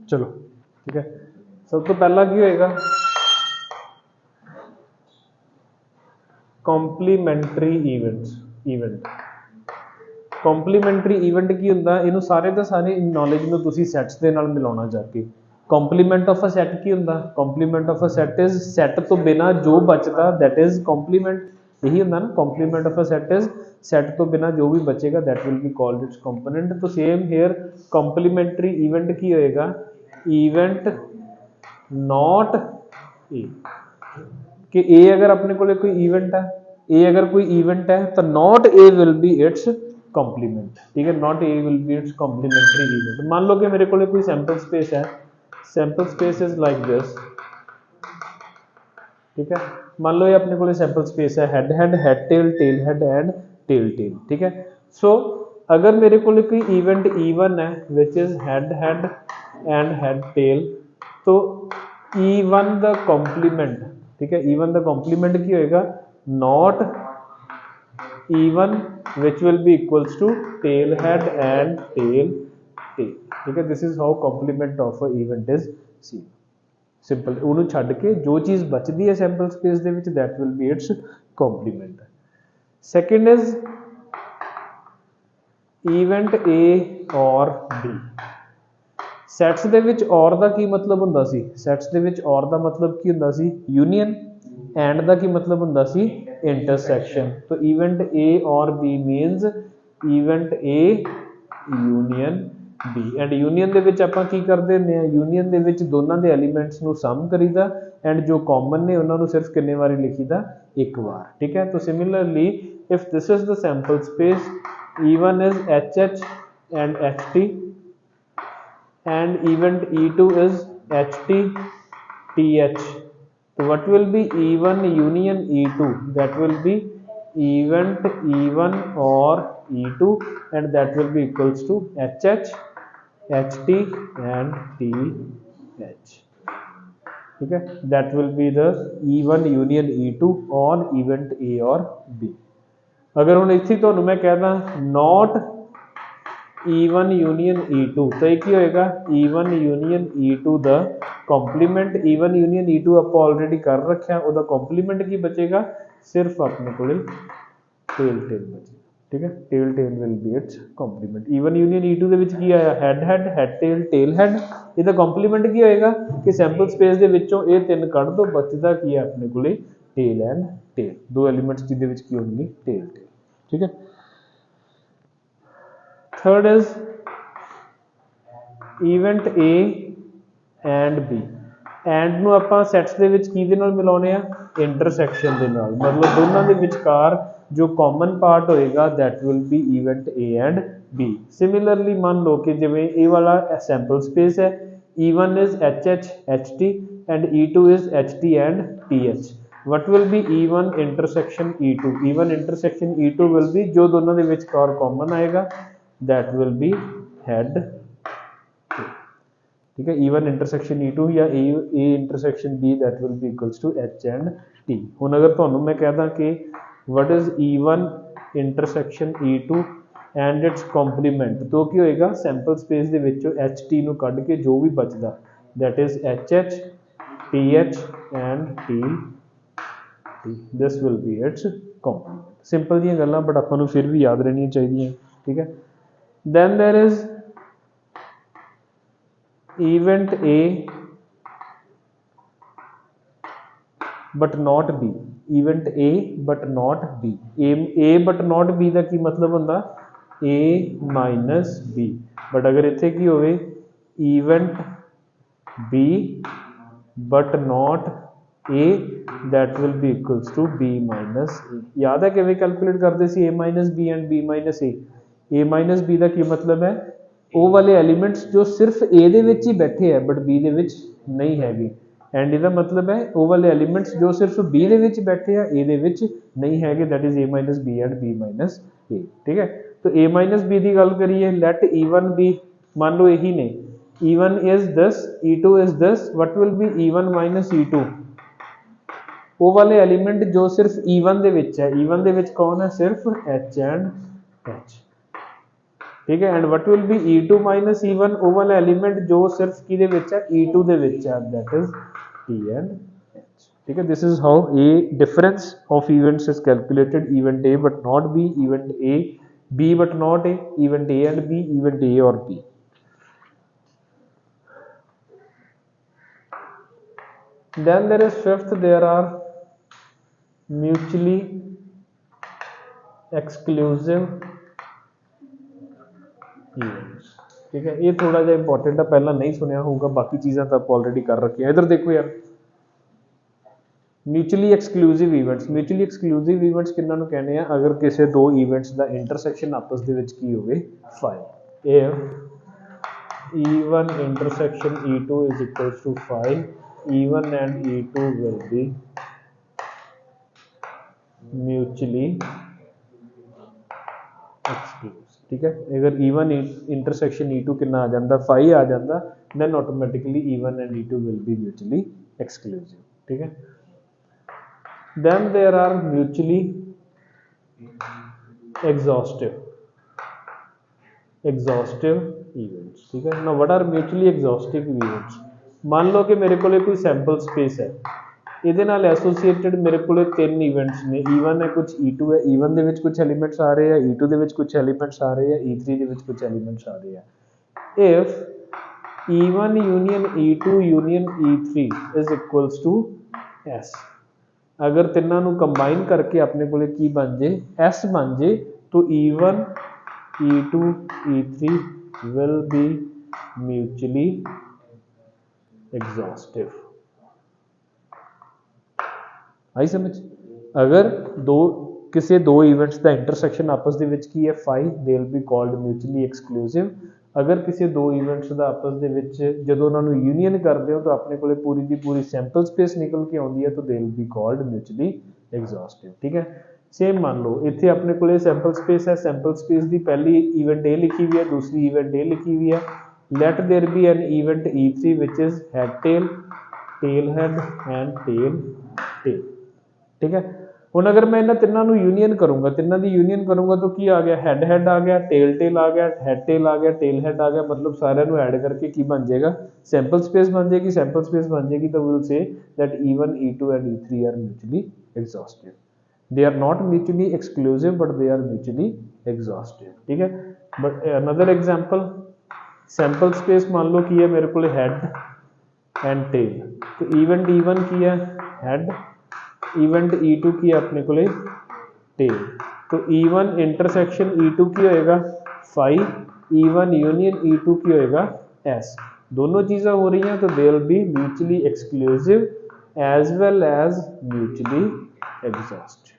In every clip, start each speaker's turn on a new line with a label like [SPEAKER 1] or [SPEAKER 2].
[SPEAKER 1] चलो ठीक है, सब तो पहला की होएगा ਕੰਪਲੀਮੈਂਟਰੀ ਇਵੈਂਟ ਕੰਪਲੀਮੈਂਟਰੀ ਇਵੈਂਟ ਕੀ ਹੁੰਦਾ, ਇਹਨੂੰ ਸਾਰੇ ਦਾ ਸਾਰੇ ਨੌਲੇਜ ਨੂੰ ਤੁਸੀਂ ਸੈਟਸ ਦੇ ਨਾਲ ਮਿਲਾਉਣਾ ਜਾ ਕੇ। ਕੰਪਲੀਮੈਂਟ ਆਫ ਅ ਸੈਟ ਕੀ ਹੁੰਦਾ, complement of a set is set ਤੋਂ ਬਿਨਾ ਜੋ ਬਚਦਾ ਦੈਟ ਇਜ਼ ਕੰਪਲੀਮੈਂਟ, यही ਹੁੰਦਾ ना complement of a set is set तो बिना जो भी बचेगा that will be called its component. तो सेम हेयर कंप्लीमेंट्री इवेंट की होएगा इवेंट नॉट ए, कि ए अगर अपने को कोई इवेंट है, ए अगर कोई इवेंट है तो not A will be its complement, ठीक है, not A will be its complementary event. मान लो कि मेरे को कोई सैंपल स्पेस है, sample space is like this, ठीक है, मान लो ये अपने को सैंपल स्पेस है head head head tail tail head and tail tail, ठीक है। सो अगर मेरे को कोई इवेंट E1 है विच is head head and head tail, तो E1 द कॉम्प्लीमेंट, ठीक है, E1 द कॉम्प्लीमेंट की होएगा not E1 which will be equals to tail head and tail tail, ठीक है। This is how complement of a event is सी। Simple उन्होंने छड्ड के जो चीज़ बचती है सैंपल स्पेस दे विच that will be its complement. Second is event A और बी। सैट्स दे विच और दा की मतलब हुंदा सी, सैट्स दे विच और दा मतलब की हुंदा सी यूनियन, एंड दा की मतलब हुंदा सी इंटरसैक्शन। तो इवेंट ए और B minus event A union B, and union दे विच आपां की करदे हुंदे आ, यूनियन दे विच दोनों दे एलीमेंट्स नूं सम करीदा एंड जो कॉमन ने उन्हां नूं सिर्फ किन्ने वारी लिखीदा, एक बार, ठीक है। तो similarly if this is the sample space E1 is HH and HT and event E2 is HT TH, so what will be E1 union E2, that will be event E1 or E2 and that will be equals to HH HT and TH, ठीक है, that will be the E1 union E2 on event A or B। अगर हम इत्थे तुहानूं मैं कहदा not E1 union E2 तो ये की होएगा E1 union E2 the complement. E1 union E2 आपां ऑलरेडी कर रखा, उहदा कॉम्प्लीमेंट की बचेगा, सिर्फ अपने को टेल टेल बचेगा, ठीक है, tail tail will be its complement. E1 union E2 दे विच की आया head head head tail tail head, इहदा कॉम्प्लीमेंट की होएगा कि सैंपल स्पेस दे विचों ये तीन कढ दो, बचदा की है अपने को टेल एंड टेल, दो एलीमेंट्स जिहदे विच की होणगे टेल टेल, ठीक है। Third is event A and B, and नूं आपां सैट्स दे विच किहदे नाल मिलाउने आ, इंटरसैक्शन दे नाल, मतलब दोनों दे विचकार जो कॉमन पार्ट होएगा that will be event A and B. Similarly मान लो कि जिवें ए वाला सैंपल स्पेस है, E1 is HH HT and E2 is HT and TH, what will be E1 intersection E2, E1 intersection E2 will be जो दोनों दे विचकार common आएगा that will be head, ठीक है, E1 intersection E2 या A intersection B that will be equals to H and T। हुण अगर तुहानूं मैं कहदा कि what is E1 intersection E2 and its complement, तो की होएगा सैंपल स्पेस दे विचों HT नूं कढ के जो भी बचदा that is HH TH and T, this will be its complement. Simple जी गल्लां बट आपां नूं फिर भी याद रहनियां चाहिदियां, ठीक है। Then there is event A but not B, event A but not B, A but not B का की मतलब हुंदा A माइनस B, बट अगर इत्थे की होवे event B but not A that will be equals to B minus A। याद है किवें कैलकुलेट करते सी A minus B and B minus A, A minus B का की मतलब है वो वाले एलीमेंट्स जो सिर्फ A दे विच ही बैठे है बट B दे विच नहीं हैगे, एंड इहदा मतलब है वो वाले एलीमेंट्स जो सिर्फ B दे विच बैठे हैं A दे विच नहीं हैगे, that is A minus B and B minus A, ठीक है। तो A माइनस B की गल करिए, लेट E1 बी, मान लो यही ने E1 is this E2 is this, what will be E1 minus E2, वो वाले एलीमेंट जो सिर्फ E1 दे विच है, E1 दे विच कौन है, सिर्फ H एंड H, ठीक है। And what will be E2 minus E1 ਉਹ ਵਾਲਾ एलिमेंट जो सिर्फ किहदे विच है E2 ਦੇ ਵਿੱਚ ਹੈ, that is T and H। ठीक है, this is how A difference of events is calculated, event A but not B, event A B but not A, event A and B, event A or B। Then there is fifth, there are mutually exclusive events। ठीक है, ये थोड़ा जिहा important है, पहला नहीं सुनिया होगा, बाकी चीज़ां तो आप ऑलरेडी कर रखी है। इधर देखो यार, mutually exclusive events, mutually exclusive events किन्हां नूं कहने आ, अगर किसी दो इवेंट्स का इंटरसैक्शन आपस दे विच की होवे five. If E1 intersection E2 is equals to 5, E1 and E2 will be mutually exclusive। ठीक है, अगर E1 intersection E2 कितना आ जाता 5 आ जाता, then automatically E1 and E2 will be mutually exclusive। ठीक है, then there are mutually exhaustive events। ठीक है, now what are mutually exhaustive events? मान लो कि मेरे को कोई सैंपल स्पेस है, ਇਹਦੇ ਨਾਲ ਐਸੋਸੀਏਟਡ ਮੇਰੇ ਕੋਲੇ ਤਿੰਨ ਇਵੈਂਟਸ ਨੇ, E1 ਹੈ, ਕੁਝ E2 ਹੈ, E1 ਦੇ ਵਿੱਚ ਕੁਝ ਐਲੀਮੈਂਟਸ ਆ ਰਹੇ ਆ, E2 ਦੇ ਵਿੱਚ ਕੁਝ ਐਲੀਮੈਂਟਸ ਆ ਰਹੇ ਆ, E3 ਦੇ ਵਿੱਚ ਕੁਝ ਐਲੀਮੈਂਟਸ ਆ ਰਹੇ ਆ। If E1 union E2 union E3 is equals to S, अगर ਤਿੰਨਾਂ ਨੂੰ ਕੰਬਾਈਨ ਕਰਕੇ ਆਪਣੇ ਕੋਲੇ ਕੀ ਬਣ ਜੇ S ਬਣ ਜੇ, तो E1 E2 E3 will be mutually exhaustive। आई समझ? अगर दो किसी दो इवेंट्स का इंटरसैक्शन आपस दे विच की है 5, दे will be called mutually exclusive. अगर किसी दो इवेंट्स का आपस दे विच जदों उन्हां नूं यूनियन करदे हो तो अपने कोले पूरी दी पूरी सैंपल स्पेस निकल के आउंदी है, तो they will be called mutually exhaustive. ठीक है, सेम मान लो इत्थे अपने कोले सैंपल स्पेस है, सैंपल स्पेस की पहली इवेंट ए लिखी हुई है, दूसरी इवेंट ए लिखी हुई है। Let there be an event E3 which is head tail, tail head and tail tail. ठीक है, हुण अगर मैं इन्हां तिन्नां नूं यूनियन करूंगा, तिन्नां दी यूनियन करूंगा तो की आ गया, हेड हेड आ गया, टेल आ गया, हेड टेल आ गया, टेल हेड आ गया, मतलब सारिਆਂ ਨੂੰ ऐड करके की बन जाएगा, सैंपल स्पेस बन जाएगी। सैंपल स्पेस बन जाएगी तो we will say that E1 E2 and E3 are mutually exhaustive. They are not mutually exclusive but they are mutually exhaustive. ठीक है, but another example, sample space मान लो की है मेरे को हेड एंड टेल, तो इवेंट E1 की है हेड, इवेंट E2 की अपने को टेल, तो E1 इंटरसेक्शन E2 की होएगा 5, E1 यूनियन E2 की होएगा S। दोनों चीज़ें हो रही हैं तो they will be mutually exclusive as well as mutually exhaustive.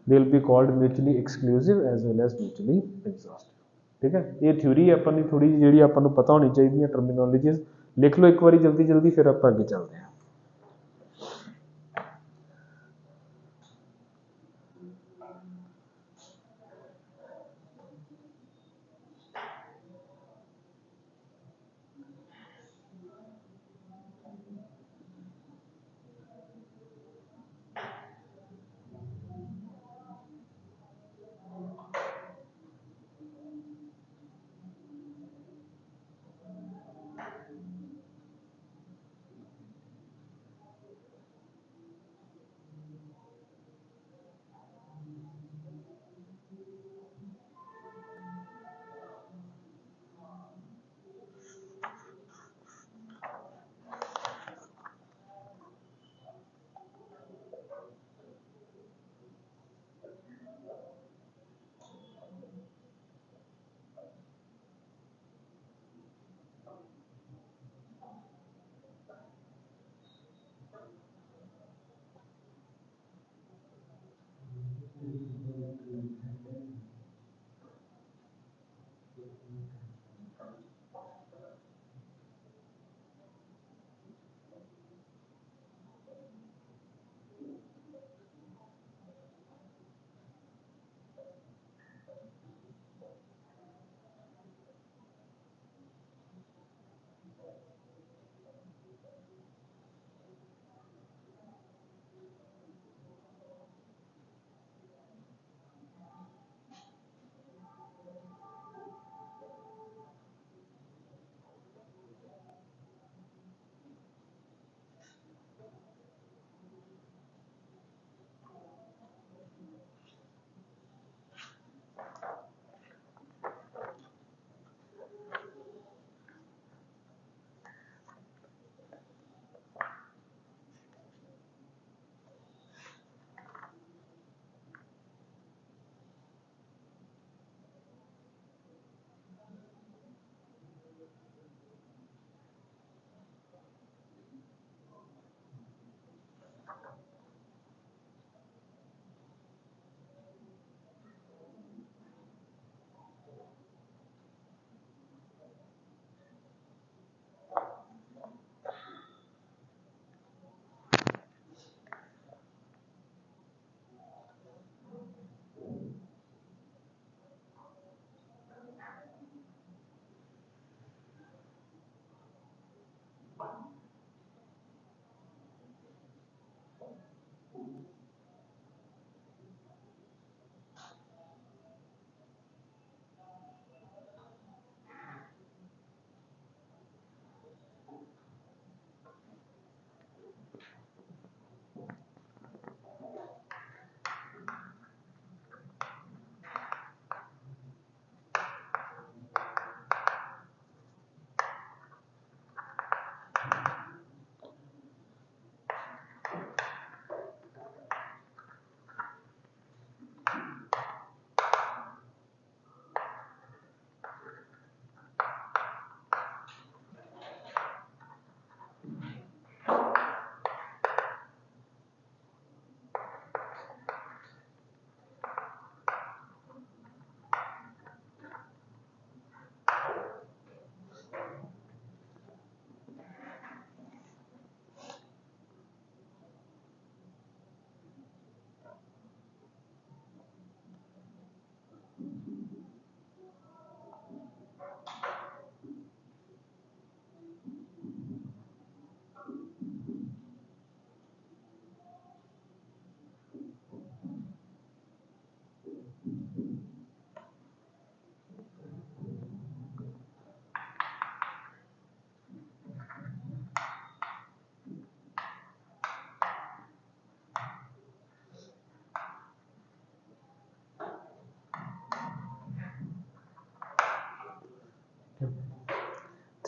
[SPEAKER 1] They will be called mutually exclusive as well as mutually exhaustive. ठीक है, ये थ्योरी अपनी थोड़ी जी अपन को पता होनी चाहिए, टर्मिनोलॉजीज लिख लो एक बार जल्दी जल्दी, फिर आप आगे चलते हैं।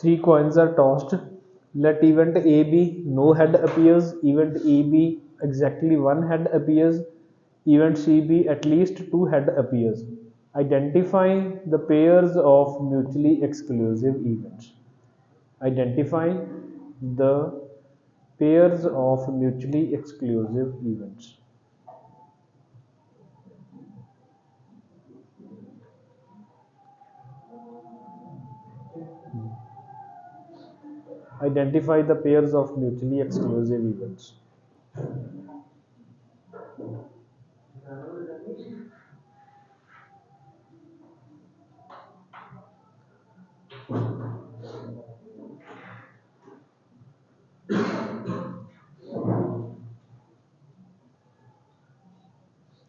[SPEAKER 1] 3 coins are tossed. Let event A be no head appears, event E be exactly 1 head appears, event C be at least 2 head appears. Identify the pairs of mutually exclusive events. Identify the pairs of mutually exclusive events. Identify the pairs of mutually exclusive events.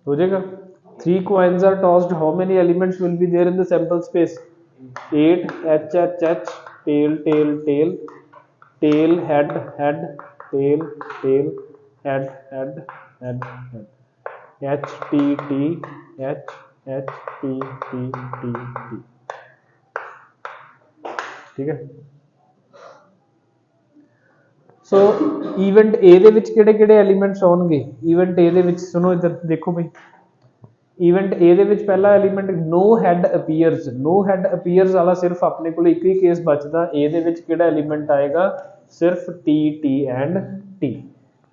[SPEAKER 1] हो जाएगा. 3 coins are tossed. How many elements will be there in the sample space? 8. H H H. Tail tail tail. Tail head head. Tail tail head head head head. H T T H H T T T T. ठीक है. ਸੋ event A ਦੇ ਵਿੱਚ ਕਿਹੜੇ ਕਿਹੜੇ elements ਆਉਣਗੇ? Event A ਦੇ ਵਿੱਚ ਸੁਣੋ ਇੱਧਰ ਦੇਖੋ ਬਈ, ਈਵੈਂਟ A ਦੇ ਵਿੱਚ ਪਹਿਲਾ ਐਲੀਮੈਂਟ ਨੋ ਹੈਡ ਅਪੀਅਰਸ. ਨੋ ਹੈਡ ਅਪੀਅਰਸ ਵਾਲਾ ਸਿਰਫ ਆਪਣੇ ਕੋਲ ਇੱਕ ਹੀ ਕੇਸ ਬਚਦਾ. A ਦੇ ਵਿੱਚ ਕਿਹੜਾ ਐਲੀਮੈਂਟ ਆਏਗਾ? ਸਿਰਫ T T and T.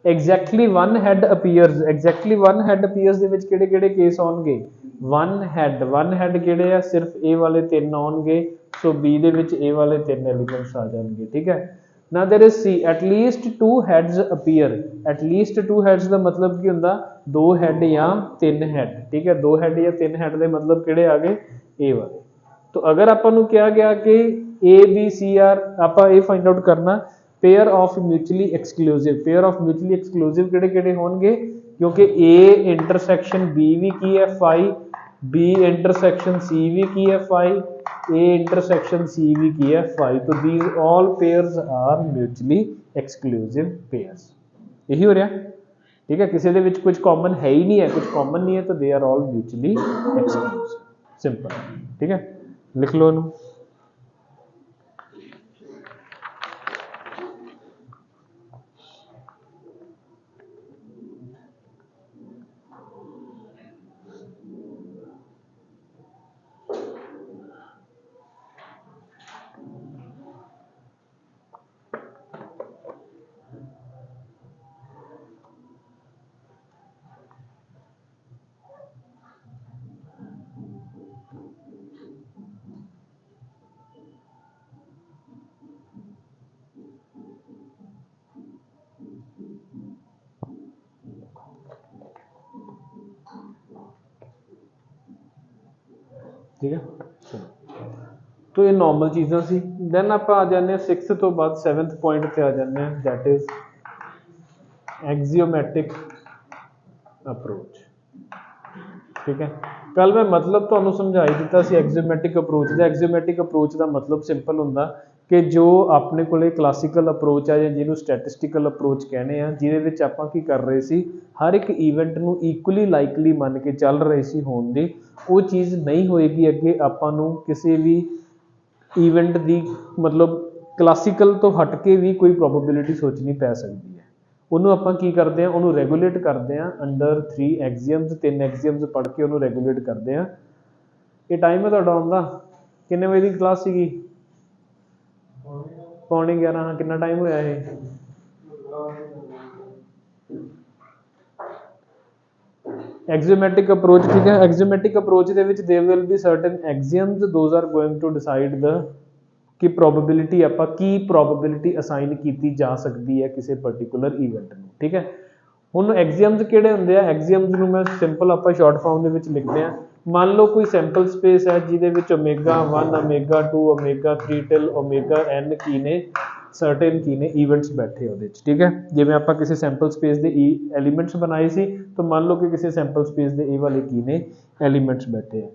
[SPEAKER 1] Exactly 1 head appears. Exactly 1 head appears ਦੇ ਵਿੱਚ ਕਿਹੜੇ ਕਿਹੜੇ ਕੇਸ ਆਉਣਗੇ? 1 ਹੈਡ ਕਿਹੜੇ ਆ? ਸਿਰਫ A ਵਾਲੇ 3 ਆਉਣਗੇ. ਸੋ B ਦੇ ਵਿੱਚ A ਵਾਲੇ 3 ਐਲੀਮੈਂਟਸ ਆ ਜਾਣਗੇ. ਠੀਕ ਹੈ. Now there is C, at least 2 heads appear. At least 2 heads ਦਾ ਮਤਲਬ ਕੀ ਹੁੰਦਾ? 2 head ਜਾਂ 3 head. ਠੀਕ ਹੈ. 2 head ਜਾਂ 3 head ਦੇ ਮਤਲਬ ਕਿਹੜੇ ਆ ਗਏ? A ਵਾਲੇ. तो अगर ਆਪਾਂ ਨੂੰ ਕਿਹਾ ਗਿਆ ਕਿ A B C R, ਆਪਾਂ ਇਹ ਫਾਈਂਡ ਆਊਟ ਕਰਨਾ pair of mutually exclusive. pair of mutually exclusive ਕਿਹੜੇ ਕਿਹੜੇ ਹੋਣਗੇ? ਕਿਉਂਕਿ A ਇੰਟਰਸੈਕਸ਼ਨ B ਵੀ ਕੀ ਹੈ? phi. B ਇੰਟਰਸੈਕਸ਼ਨ C ਵੀ ਕੀ ਹੈ? phi. A intersection C भी की है phi. तो these all pairs are mutually exclusive pairs. यही हो रहा. ठीक है. किसी ਦੇ ਵਿੱਚ कुछ common है ही नहीं है, कुछ common नहीं है, तो they are all mutually exclusive. Simple. ठीक है. लिख लो इन्हें. ठीक है. तो ये नॉर्मल चीज़ां सी. दैन आप आ जाने 6th तो बाद 7th पॉइंट पे आ जाने, दैट इज एक्सियोमैटिक अप्रोच. ठीक है. कल मैं मतलब ਤੁਹਾਨੂੰ ਸਮਝਾਈ ਦਿੱਤਾ ਸੀ एक्सियोमैटिक अप्रोच ਦਾ. एक्सियोमैटिक अप्रोच ਦਾ मतलब ਸਿੰਪਲ ਹੁੰਦਾ ਕਿ ਜੋ ਆਪਣੇ ਕੋਲੇ ਕਲਾਸੀਕਲ ਅਪਰੋਚ ਆ ਜਾਂ ਜਿਹਨੂੰ ਸਟੈਟਿਸਟੀਕਲ ਅਪਰੋਚ ਕਹਿੰਦੇ ਆ, ਜਿਹਦੇ ਵਿੱਚ ਆਪਾਂ ਕੀ ਕਰ ਰਹੇ ਸੀ, ਹਰ ਇੱਕ ਈਵੈਂਟ ਨੂੰ ਇਕੁਅਲੀ ਲਾਈਕਲੀ ਮੰਨ ਕੇ ਚੱਲ ਰਹੇ ਸੀ ਹੋਣ ਦੀ, ਉਹ ਚੀਜ਼ ਨਹੀਂ ਹੋਏਗੀ ਅੱਗੇ. ਆਪਾਂ ਨੂੰ ਕਿਸੇ ਵੀ ਈਵੈਂਟ ਦੀ ਮਤਲਬ ਕਲਾਸੀਕਲ ਤੋਂ ਹਟ ਕੇ ਵੀ ਕੋਈ ਪ੍ਰੋਬੇਬਿਲਿਟੀ ਸੋਚਣੀ ਪੈ ਸਕਦੀ ਹੈ. ਉਹਨੂੰ ਆਪਾਂ ਕੀ ਕਰਦੇ ਆ? ਉਹਨੂੰ ਰੈਗੂਲੇਟ ਕਰਦੇ ਆ ਅੰਡਰ 3 ਐਕਸੀਅਮਸ. 3 ਐਕਸੀਅਮਸ ਪੜ੍ਹ ਕੇ ਉਹਨੂੰ ਰੈਗੂਲੇਟ ਕਰਦੇ ਆ. ਇਹ ਟਾਈਮ ਹੈ ਤੁਹਾਡਾ ਆਉਣ ਦਾ? ਕਿੰਨੇ ਵਜੇ ਦੀ ਕਲਾਸ ਸੀਗੀ? 11:15. ਹਾਂ, ਕਿੰਨਾ ਟਾਈਮ ਹੋਇਆ ਇਹ? एक्सियोमैटिक अप्रोच. ठीक है. एक्सियोमैटिक अप्रोच ਦੇ ਵਿੱਚ there will be certain axioms, those are going to decide the ਕਿ probability ਆਪਾਂ ਕੀ probability assign ਕੀਤੀ ਜਾ ਸਕਦੀ ਹੈ ਕਿਸੇ particular event ਨੂੰ. ਠੀਕ ਹੈ. ਹੁਣ axioms ਕਿਹੜੇ ਹੁੰਦੇ ਆ? axioms ਨੂੰ ਮੈਂ ਸਿੰਪਲ ਆਪਾਂ ਸ਼ਾਰਟ ਫਾਰਮ ਦੇ ਵਿੱਚ ਲਿਖਦੇ ਆ. ਮੰਨ ਲਓ ਕੋਈ ਸੈਂਪਲ ਸਪੇਸ ਹੈ ਜਿਹਦੇ ਵਿੱਚ ω1 ω2 ω3 ਟਿਲ ω_n ਕੀ ਨੇ? सर्टेन की ने इवेंट्स बैठे ਉਹਦੇ ਵਿੱਚ. ठीक है. ਜਿਵੇਂ ਆਪਾਂ ਕਿਸੇ ਸੈਂਪਲ ਸਪੇਸ ਦੇ ਐਲੀਮੈਂਟਸ ਬਣਾਏ ਸੀ, ਤਾਂ ਮੰਨ ਲਓ ਕਿ ਕਿਸੇ ਸੈਂਪਲ ਸਪੇਸ ਦੇ ਇਹ ਵਾਲੇ ਕੀ ਨੇ? ਐਲੀਮੈਂਟਸ ਬੈਠੇ ਆ.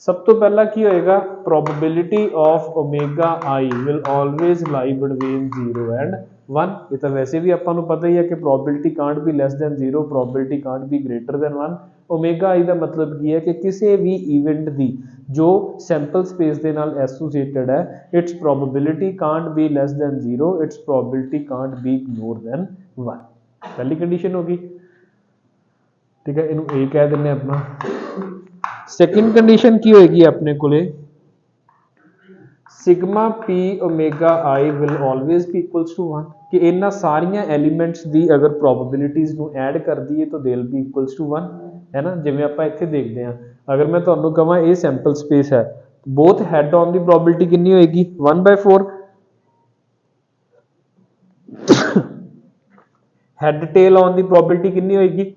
[SPEAKER 1] ਸਭ ਤੋਂ ਪਹਿਲਾਂ ਕੀ ਹੋਏਗਾ? probability of ω_i will always lie between 0 and 1। ये तो वैसे भी आपां नूं पता ही है कि probability can't be less than 0, probability can't be greater than 1। Omega आई का मतलब की है कि किसी भी इवेंट की जो सैंपल स्पेस के नाल एसोसीएटेड है, it's probability can't be less than 0, it's probability can't be more than 1। पहली कंडीशन होगी, ठीक है, इनू ए कह देने अपना। सेकंड कंडीशन की होएगी अपने कोले, sigma P omega I will always be equals to 1, कि इन्हां सारियां एलीमेंट्स दी अगर प्रोबेबिलिटीज़ नू ऐड कर दीए तो they will be equals to 1, है ना। जिवें आपां इत्थे देखते हैं, अगर मैं तुहानूं कहां ये सैंपल स्पेस है, बोथ हैड ऑन दी प्रोबेबिलिटी कितनी होएगी 1/4, हेड टेल ऑन दी प्रोबेबिलिटी कितनी होएगी,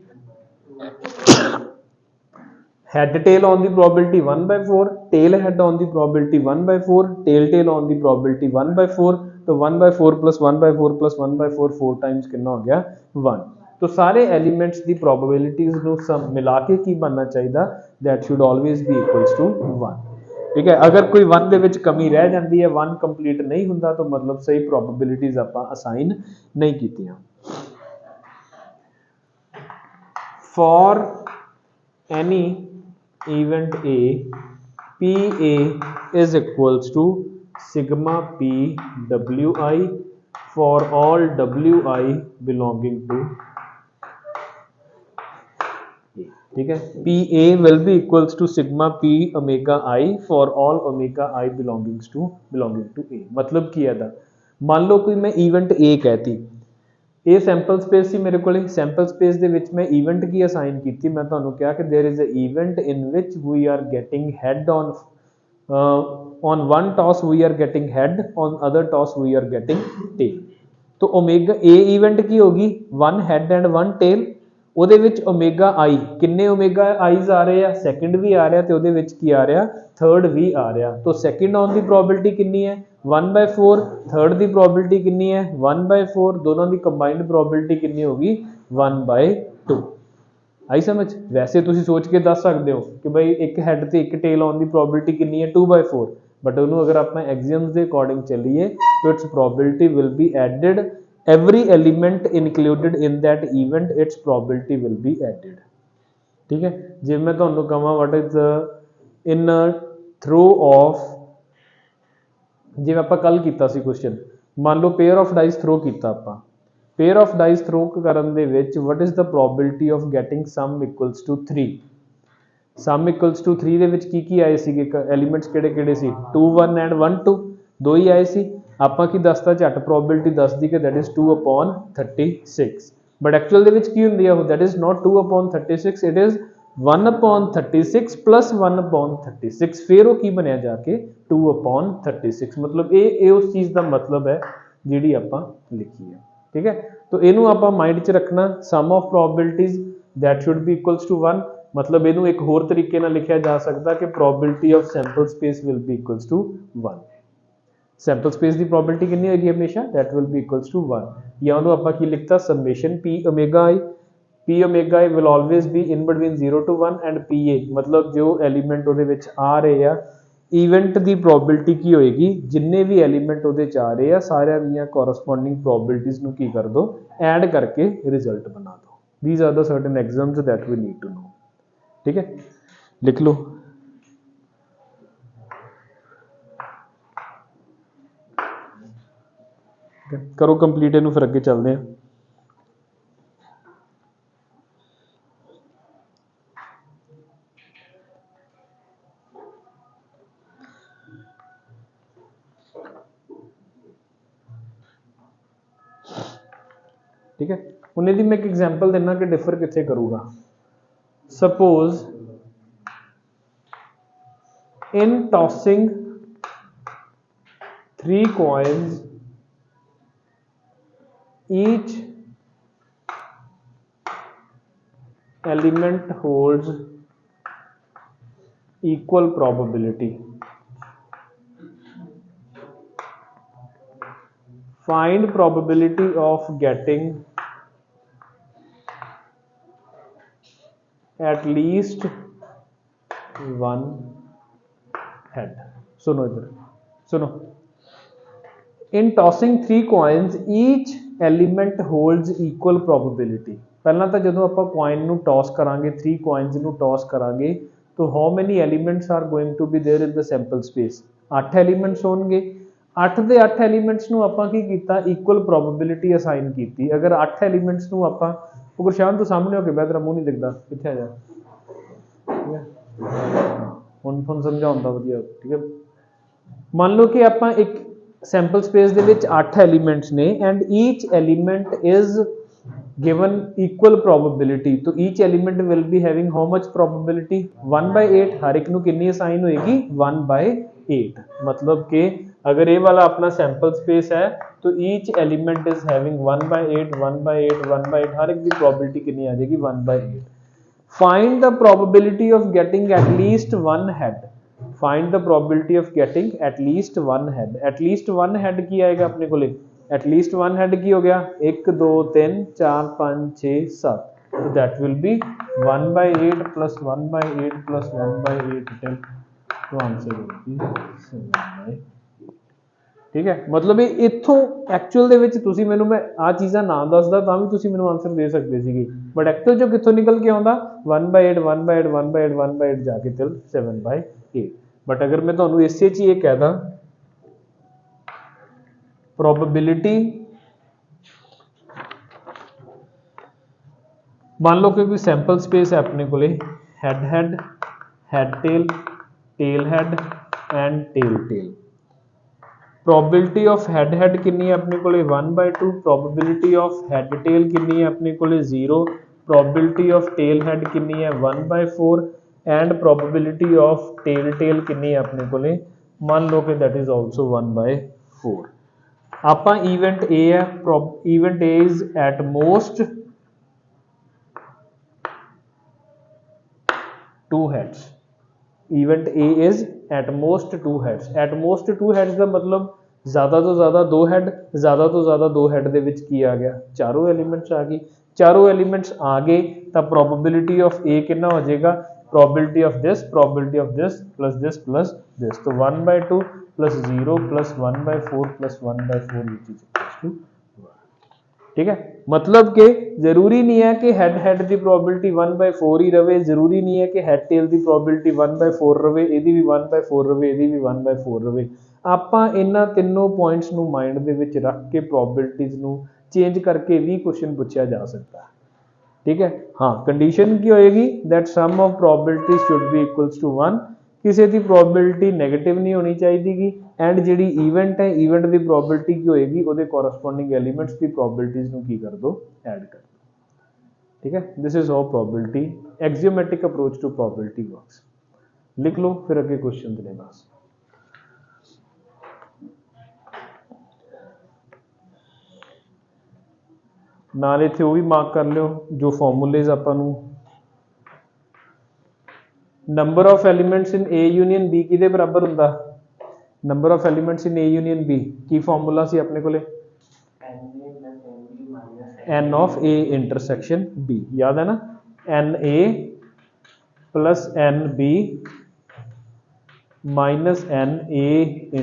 [SPEAKER 1] हेड टेल ऑन दी प्रोबेबिलिटी 1/4, टेल हेड ऑन दी प्रोबेबिलिटी 1/4, टेल ऑन दी प्रोबेबिलिटी 1/4, तो 1/4 प्लस 1/4 प्लस 1/4 4 टाइम्स कितना हो गया 1। तो सारे एलिमेंट्स दी प्रोबेबिलिटीज नू सम मिला के की बनना चाहिए, that should always be equals to 1, ठीक है। अगर कोई 1 दे विच कमी रह जाती है, 1 कंप्लीट नहीं हुंदा, तो मतलब सही प्रोबेबिलिटीज आपां असाइन नहीं कीतियां। For any event A, PA is equals to sigma P WI for all WI belonging to A, ठीक है। PA will be equals to sigma P omega I for all omega I belonging to A। मतलब की है, मान लो कोई मैं event A कहती, ये सैंपल स्पेस सी मेरे को, सैंपल स्पेस दे विच मैं इवेंट की असाइन की, मैं तुहानूं कहा कि there is a event in which we are getting head on one toss we are getting head, on other toss we are getting tail. तो ओमेगा ए इवेंट की होगी 1 हेड एंड 1 टेल, ਉਹਦੇ ਵਿੱਚ ओमेगा आई किन्ने omega eyes आ रहे हैं, second भी आ रहा, तो ਉਹਦੇ ਵਿੱਚ ਕੀ आ रहा, थर्ड भी आ रहा। तो सैकेंड ऑन दी प्रोबेबिलिटी कितनी है 1/4, थर्ड दी प्रोबेबिलिटी कितनी है 1/4, दोनों की कंबाइंड प्रोबेबिलिटी कितनी होगी 1/2। आई समझ। वैसे तुम सोच के दस सकते हो कि भाई एक हैड ते एक टेल ऑन दी प्रोबेबिलिटी कितनी है 2/4, बट उन्होंने अगर आप एक्सियम्स के अकॉर्डिंग चलीए तो its probability will be added, every element included in that event its probability will be added, ठीक है। जे मैं तुहानूं कहां what is in throw of, जिवें आपां कल कीता सी क्वेश्चन, मान लो पेयर ऑफ डाइस थ्रो कीता आपां, पेयर ऑफ डाइस थ्रो करन दे विच what is the probability of getting sum equals to 3, sum equals to 3 दे विच की आए सीगे एलीमेंट्स किहड़े सी 2 1 एंड 1 2, दो ही आए सी। आपां की दसता झट प्रोबेबिलिटी दस दी कि दैट इज 2/36, बट एक्चुअल दे विच की हुंदी है that is not 2/36, it is 1/36 plus 1/36, फिर वो की बनया जाके 2/36। मतलब ये उस चीज़ का मतलब है जिहड़ी आपां लिखी है, ठीक है। तो इनू आपां माइंड च रखना, sum of probabilities that should be equals to 1, मतलब इनू एक होर तरीके नाल लिखिया जा सकता कि probability of sample space will be equals to 1। Sample space की प्रोबेबिलिटी कितनी होगी हमेशा that will be equals to 1, या उन्होंने आपां की लिखता summation P omega I will always be in between 0 to 1 and P A, मतलब जो एलीमेंट उहदे विच आ रहे हैं इवेंट की प्रोबेबिलिटी की होएगी, जिन्ने भी एलीमेंट उहदे च आ रहे हैं सारियां दीयां कोरस्पोंडिंग प्रोबेबिलिटीज़ नूं की कर दो, ऐड करके रिजल्ट बना दो। These are the certain exams that we need to know, ठीक है, लिख लो। करो कंप्लीट इनू, फिर अगे चलते हैं। ठीक है, उन्हें दी मैं एक एग्जांपल देना कि डिफर कितने करूँगा। Suppose in tossing 3 coins, each element holds equal probability. Find probability of getting at least one head। सुनो इधर सुनो, इन tossing 3 coins each element holds equal probability। ਪਹਿਲਾਂ ਤਾਂ ਜਦੋਂ ਆਪਾਂ coin ਨੂੰ toss ਕਰਾਂਗੇ 3 coins ਨੂੰ toss ਕਰਾਂਗੇ तो how many elements are going to be there in the sample space? 8 elements ਹੋਣਗੇ। 8 ਦੇ 8 elements ਨੂੰ ਆਪਾਂ ਕੀ ਕੀਤਾ equal probability assign ਕੀਤੀ। ਅਗਰ 8 elements ਨੂੰ ਆਪਾਂ ਗੁਰਸ਼ਾਨ ਤੋਂ ਸਾਹਮਣੇ ਹੋ ਕੇ ਬਹਿ ਤੇਰਾ ਮੂੰਹ ਨਹੀਂ ਦਿਖਦਾ ਕਿੱਥੇ ਆ ਜਾ ਠੀਕ ਹੈ ਹੁਣ ਤੁਹਾਨੂੰ ਸਮਝਾਉਂਦਾ ਵਧੀਆ ਠੀਕ ਹੈ। ਮੰਨ ਲਓ ਕਿ ਆਪਾਂ ਇੱਕ ਸੈਂਪਲ ਸਪੇਸ ਦੇ ਵਿੱਚ 8 ਐਲੀਮੈਂਟਸ ਨੇ and each element is given equal probability तो each element will be having how much probability 1/8 हर एक ਨੂੰ ਕਿੰਨੀ ਅਸਾਈਨ ਹੋਏਗੀ 1/8 मतलब कि अगर ये वाला अपना सैंपल स्पेस है तो each element is having 1/8 1/8 1/8 हर एक की probability कितनी आ जाएगी 1/8। find the probability of getting at least one head find the probability of getting at least one head की आएगा अपने को at least one head की हो गया 1 2 3 4 5 6 7 तो that will be 1/8 plus 1/8 plus 1/8 till तो आंसर होगी 7/8 ठीक है। मतलब ਇਹ ਇੱਥੋਂ ਐਕਚੁਅਲ ਦੇ ਵਿੱਚ ਤੁਸੀਂ ਮੈਨੂੰ ਮੈਂ ਆ ਚੀਜ਼ਾਂ ਨਾ ਦੱਸਦਾ ਤਾਂ ਵੀ ਤੁਸੀਂ ਮੈਨੂੰ ਆਨਸਰ ਦੇ ਸਕਦੇ ਸੀਗੇ ਬਟ ਐਕਚੁਅਲ ਜੋ ਕਿੱਥੋਂ ਨਿਕਲ ਕੇ ਆਉਂਦਾ 1/8 1/8 1/8 1/8 ਜਾ ਕੇ till 7/8 ਬਟ ਅਗਰ ਮੈਂ ਤੁਹਾਨੂੰ ਇਸੇ ਚ ਇਹ ਕਹਿਦਾ प्रोबेबिलिटी मान लो कि कोई सैंपल स्पेस है अपने को head head head tail head and tail probability of head कितनी है अपने को 1/2 प्रोबेबिलिटी ऑफ हेड टेल कितनी है अपने को 0 प्रोबेबिलिटी ऑफ टेल हेड कितनी है 1/4 एंड प्रोबेबिलिटी ऑफ टेल कितनी है अपने को मान लो कि दैट इज आल्सो 1/4। ਆਪਾਂ ਇਵੈਂਟ A ਹੈ event A is at most 2 heads event A is at most 2 heads at most 2 heads ਦਾ ਮਤਲਬ ਜ਼ਿਆਦਾ ਤੋਂ ਜ਼ਿਆਦਾ 2 ਹੈਡ ਜ਼ਿਆਦਾ ਤੋਂ ਜ਼ਿਆਦਾ 2 ਹੈਡ ਦੇ ਵਿੱਚ ਕੀ ਆ ਗਿਆ ਚਾਰੋਂ ਐਲੀਮੈਂਟਸ ਆ ਗਏ ਚਾਰੋਂ ਐਲੀਮੈਂਟਸ ਆ ਗਏ ਤਾਂ ਪ੍ਰੋਬੇਬਿਲਿਟੀ ਆਫ A ਕਿੰਨਾ ਹੋ ਜਾਏਗਾ probability of this plus this तो 1/2 plus 0 plus 1/4 plus 1/4 which is equals to 1 ठीक है। मतलब कि जरूरी नहीं है कि हेड की प्रोबेबिलिटी 1/4 ही रहे जरूरी नहीं है कि हेड टेल की प्रोबेबिलिटी 1/4 रहे ਇਹਦੀ भी 1/4 रहे ਇਹਦੀ भी 1/4 रहे ਆਪਾਂ ਇਹਨਾਂ ਤਿੰਨੋਂ ਪੁਆਇੰਟਸ ਨੂੰ ਮਾਈਂਡ ਦੇ ਵਿੱਚ ਰੱਖ ਕੇ ਪ੍ਰੋਬੇਬਿਲਿਟੀਜ਼ ਨੂੰ ਚੇਂਜ ਕਰਕੇ ਵੀ ਕੁਐਸਚਨ ਪੁੱਛਿਆ ਜਾ ਸਕਦਾ ठीक है। हाँ कंडीशन की होएगी that sum of probability should be equals to 1 किसी की प्रोबेबिलिटी नेगेटिव नहीं होनी चाहिए एंड जी इवेंट है इवेंट की प्रोबेबिलिटी की होएगी उसके कोरस्पोंडिंग एलीमेंट्स की प्रोबेबिलिटीज को की कर दो ऐड कर दो ठीक है। This is how probability axiomatic approach to probability works लिख लो फिर अगे क्वेश्चन ने बस नाल इत्थे वो भी मार्क कर लियो जो फॉर्मूलेज आपां नूं number of elements in A union B किहदे बराबर हुंदा number of elements in A union B की फॉर्मूला सी अपने कोले n of A intersection B याद है ना n A plus N B minus N A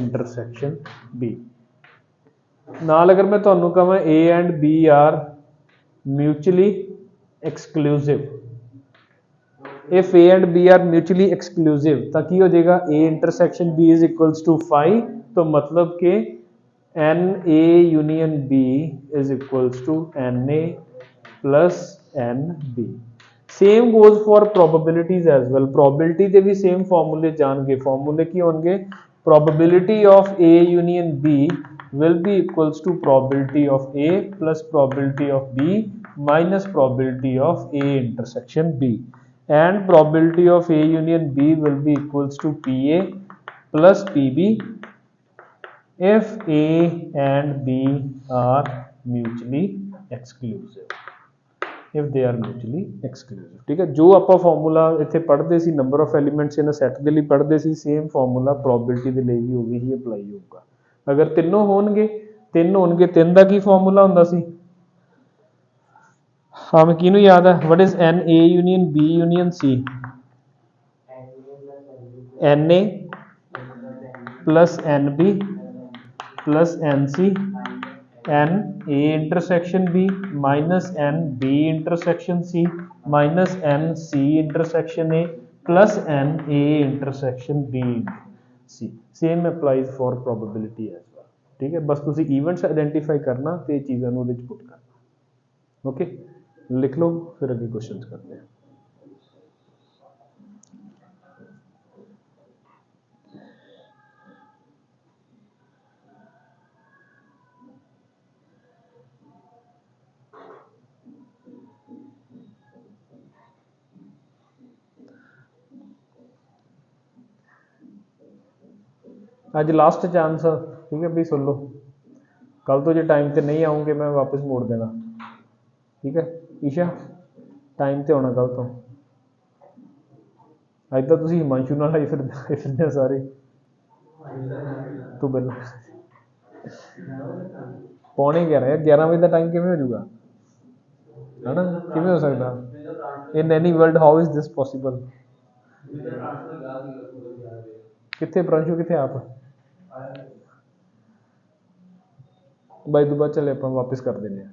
[SPEAKER 1] intersection B नाल अगर मैं तुहानूं कहां A and B are mutually exclusive if A and B are mutually exclusive तो की हो जाएगा A intersection B is equals to 5 तो मतलब के NA union B is equals to NA plus NB same goes for probabilities as well probability के भी same formula जानेंगे formula की होंगे probability of A union B will be equals to probability of A plus probability of B minus probability of A intersection B and probability of A union B will be equals to PA plus PB if A and B are mutually exclusive if they are mutually exclusive ठीक है। जो आप formula इत्थे पढ़ते सी number of elements in set के लिए पढ़ते सी सेम फॉर्मूला प्रोबेबिलिटी के लिए भी उही ही अप्लाई होगा अगर तीनों होणगे तीन का की फॉर्मूला हुंदा सी हाँ मैं किनू याद है what is N A union B union C N A plus N B plus N C N A intersection B minus N B intersection C minus N C intersection A plus N A intersection B C same applies for probability as well. ठीक है, बस तुसी events identify करना ते चीज़ां नूं उहदे च पुट करना। ओके, लिख लो फिर अगे क्वेश्चन करते हैं। आज लास्ट चांस है, ठीक है भाई, सुन लो। कल तो जो टाइम पे नहीं आऊँगे मैं वापस मोड़ देना। ठीक है ईशा, टाइम पे आना कल तो। अज तो तुम हिमांशु नाल आई फिरदे सारे। तू पहला पौने 11 यार, 11 बजे का टाइम किमें हो जाऊगा, है ना? किमें हो सकता in any world? How is this possible? कितने प्रांशु, कितने आप भाई तो बाद चले अपन वापस कर देने।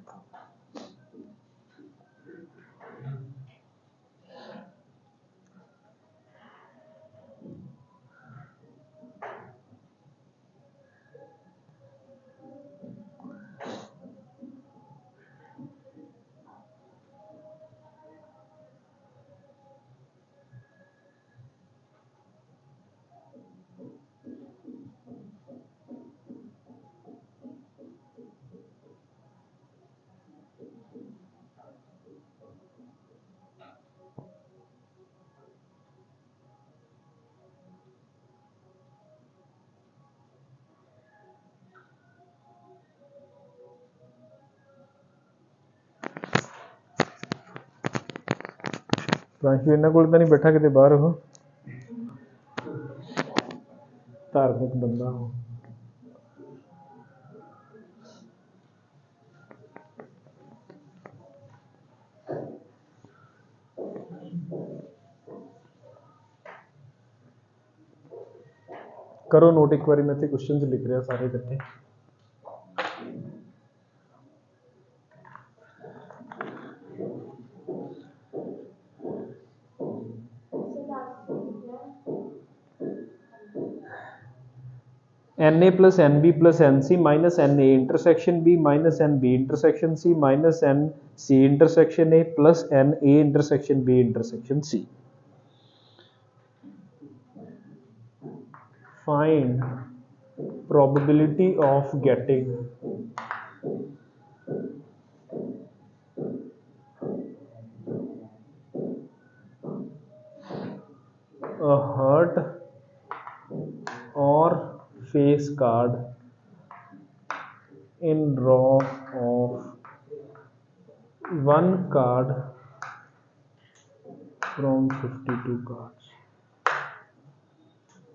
[SPEAKER 1] प्रांशु इन्होंने को तो नहीं बैठा, कितने बाहर हो, धार्मिक बंदा हो। करो नोट एक बार, मैं क्वेश्चन लिख रहा सारे इकट्ठे। N A plus N B plus N C minus N A intersection B minus N B intersection C minus N C intersection A plus N A intersection B intersection C. Find probability of getting a heart or face card in draw of one card from 52 cards।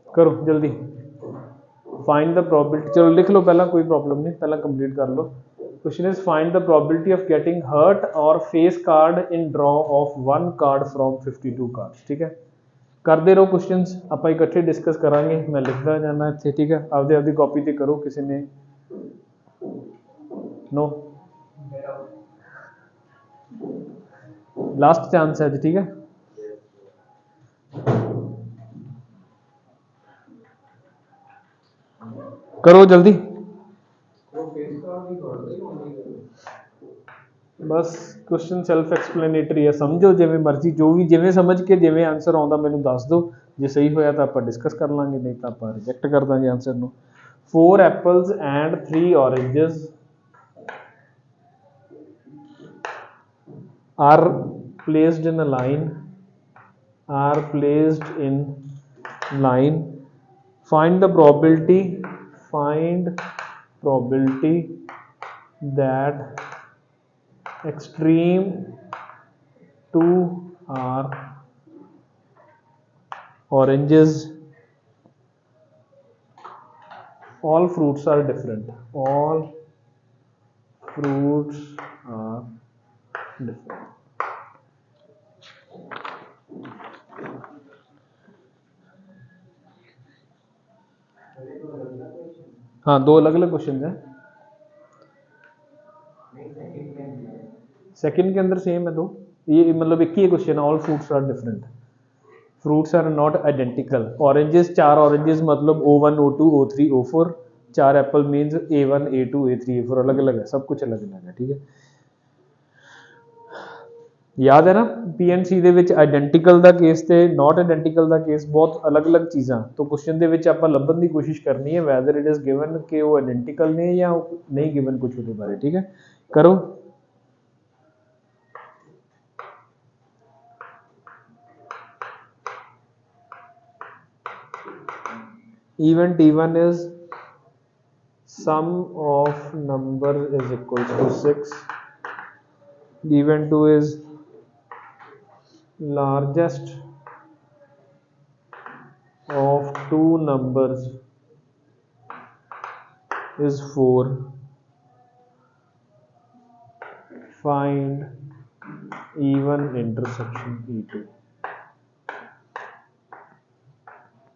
[SPEAKER 1] करो जल्दी, find the probability. चलो लिख लो पहला, कोई problem नहीं, पहला complete कर लो। Question is find the probability of getting heart और face card in draw of one card from 52 cards. ठीक है, करते रहो क्वेश्चंस, आप इकट्ठे डिस्कस करांगे, मैं लिखता जाना इतने। ठीक है, आपदे आपदी कॉपी ते करो, किसी ने नो, लास्ट चांस है। ठीक है, करो जल्दी। बस क्वेश्चन सैल्फ एक्सप्लेनेटरी है, समझो जिमें मर्जी, जो भी जिमें समझ के जिमें आंसर आता मैनू दस दो, जो सही होया तो आप डिस्कस कर लांगे, नहीं तो आप रिजेक्ट कर देंगे आंसर नू। 4 apples and 3 oranges are placed in a line, are placed in line, find the probability, find probability that extreme 2 are oranges, all fruits are different, all fruits are different। हाँ, दो अलग अलग question हैं। Second के अंदर same है दो, ये मतलब एक ही क्वेश्चन है, all fruits are different, fruits are not identical. Oranges, 4 oranges मतलब O1 O2 O3 O4, 4 Apple means A1 A2 A3 A4, अलग अलग है, सब कुछ अलग अलग है, ठीक है। याद है ना PNC ਦੇ ਵਿੱਚ ਆਇਡੈਂਟੀਕਲ ਦਾ ਕੇਸ ਤੇ ਨਾਟ ਆਇਡੈਂਟੀਕਲ ਦਾ ਕੇਸ ਬਹੁਤ ਅਲੱਗ-ਅਲੱਗ ਚੀਜ਼ਾਂ ਤੋਂ ਕੁਐਸਚਨ ਦੇ ਵਿੱਚ ਆਪਾਂ ਲੱਭਣ ਦੀ ਕੋਸ਼ਿਸ਼ ਕਰਨੀ ਹੈ ਵੈਦਰ ਇਟ ਇਜ਼ ਗਿਵਨ ਕਿ ਉਹ ਆਇਡੈਂਟੀਕਲ ਨੇ ਜਾਂ ਨਹੀਂ ਗਿਵਨ ਕੁਝ ਉਹਦੇ ਬਾਰੇ, ਠੀਕ ਹੈ। ਕਰੋ। Event T1 is sum of number is equal to 6. Event 2 is largest of two numbers is 4. Find even intersection E2.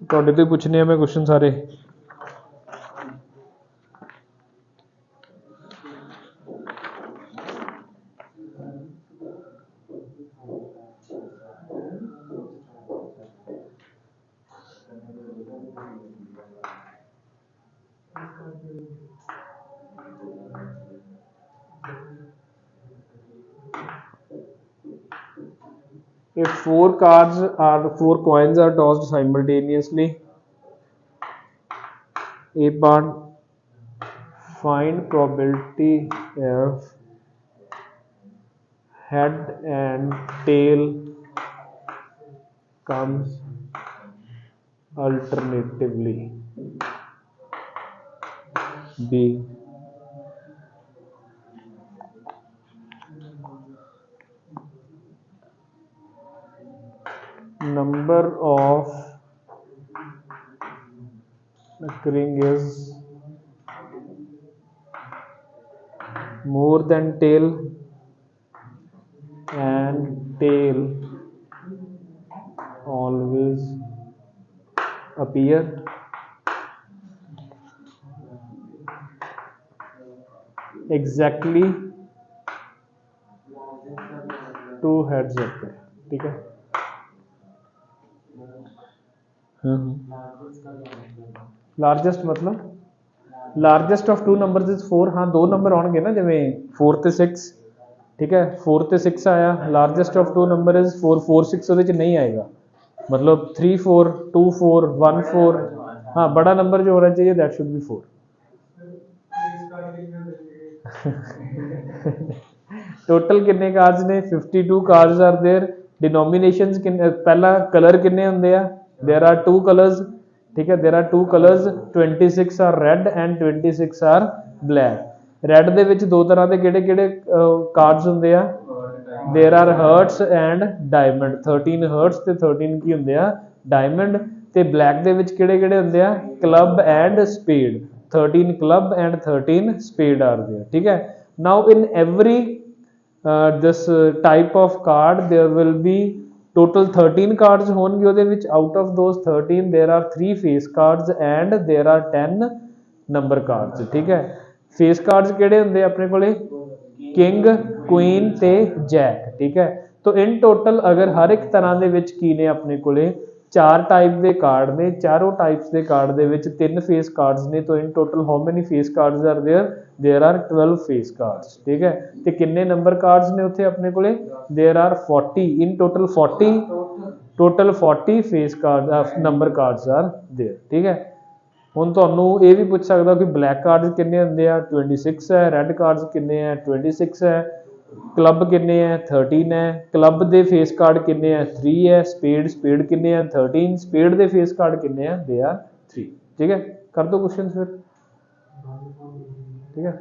[SPEAKER 1] ਤੁਹਾਡੇ ਤੋਂ ਪੁੱਛਨੇ ਆ ਮੈਂ क्वेश्चन सारे। If 4 coins are tossed simultaneously, A part, find probability of head and tail comes alternatively. B, number of occurring is more than tail and tail always appear. Exactly 2 heads होते हैं, ठीक है। Largest मतलब largest of 2 numbers is 4। हाँ, दो number आउणगे ना, जिवें 4 ਤੇ 6, ठीक है। 4 ਤੇ 6 आया, लार्जेस्ट ऑफ 2 नंबर इज 4 4 6 ਉਹਦੇ ਚ नहीं आएगा, मतलब 3 4 2 4 1 4। हाँ, बड़ा नंबर जो होना चाहिए दैट शुड बी 4। टोटल कितने कार्ड्स ने? 52 कार्ड्स आर देयर। डिनोमिनेशंस कितने? पहला कलर कितने होंगे आ? देयर आर 2 कलर्स, ठीक है। There are 2 colours, 26 are red and 26 are black. Red ਦੇ ਵਿੱਚ ਦੋ ਤਰ੍ਹਾਂ ਦੇ ਕਿਹੜੇ-ਕਿਹੜੇ ਕਾਰਡਸ ਹੁੰਦੇ ਆ? There are hearts and diamond. 13 hearts ਤੇ 13 ਕੀ ਹੁੰਦੇ ਆ? डायमंड। ਤੇ ਬਲੈਕ ਦੇ ਵਿੱਚ ਕਿਹੜੇ-ਕਿਹੜੇ ਹੁੰਦੇ ਆ? Club and spade. 13 club and 13 spade are there, ठीक है। now in every this type of card there will be total 13 cards होंगे ਉਹਦੇ ਵਿੱਚ। out of those 13 there are 3 face cards and there are 10 number cards, ठीक है। face cards ਕਿਹੜੇ ਹੁੰਦੇ ਆਪਣੇ ਕੋਲੇ? किंग, क्वीन ਤੇ जैक, ठीक है। तो in total अगर हर एक तरह ਦੇ ਵਿੱਚ ਕੀ ਨੇ ਆਪਣੇ ਕੋਲੇ? 4 टाइप ਦੇ ਕਾਰਡ ਨੇ। ਚਾਰੋਂ टाइप्स ਦੇ ਕਾਰਡ ਦੇ ਵਿੱਚ 3 फेस कार्ड्स ने। तो in total how many face cards are there? There are 12 face cards, ठीक है। ਤੇ ਕਿੰਨੇ ਨੰਬਰ ਕਾਰड्स ਨੇ ਉੱਥੇ ਆਪਣੇ ਕੋਲੇ? There are 40 in total 40 face card number cards are there, ठीक है। ਹੁਣ ਤੁਹਾਨੂੰ ਇਹ ਵੀ ਪੁੱਛ ਸਕਦਾ ਕਿ ਬਲੈਕ ਕਾਰਡਸ ਕਿੰਨੇ ਹੁੰਦੇ ਆ? 26 ਹੈ। ਰੈੱਡ ਕਾਰਡਸ ਕਿੰਨੇ ਹੈ? 26 ਹੈ। क्लब किन्ने है? 13 है। क्लब दे फेस कार्ड किन्ने है? 3 है। स्पेड किन्ने है? 13। स्पेड दे फेस कार्ड किन्ने है? दे आर 3, ठीक है। कर दो क्वेश्चन फिर, ठीक है।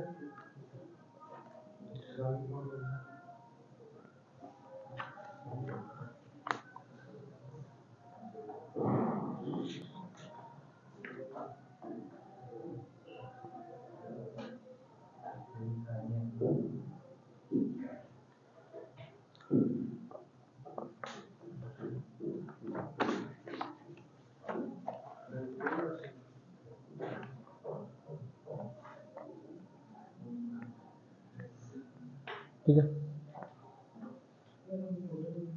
[SPEAKER 1] ठीक है।